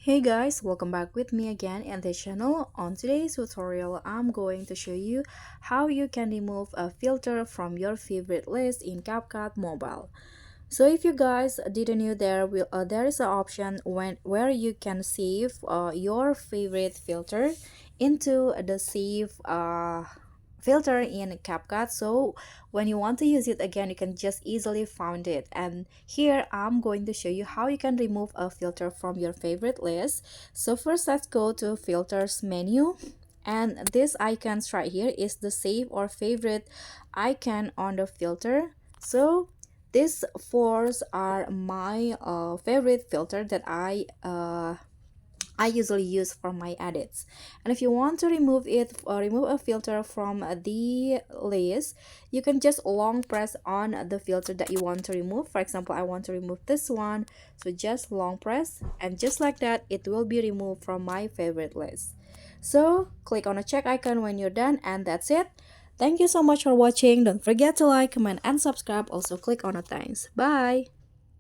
Hey guys, welcome back with me again in the channel. On today's tutorial, I'm going to show you how you can remove a filter from your favorite list in CapCut Mobile. So if you guys didn't know, there is an option where you can save your favorite filter into the save filter in CapCut. So when you want to use it again, you can just easily find it. And here I'm going to show you how you can remove a filter from your favorite list. So first, let's go to filters menu. And this icons right here is the save or favorite icon on the filter. So these four are my favorite filter that I usually use for my edits. And if you want to remove it or remove a filter from the list, you can just long press on the filter that you want to remove. For example, I want to remove this one, so just long press, and just like that it will be removed from my favorite list. So click on a check icon when you're done, and that's it. Thank you so much for watching. Don't forget to like, comment, and subscribe. Also click on the thanks. Bye.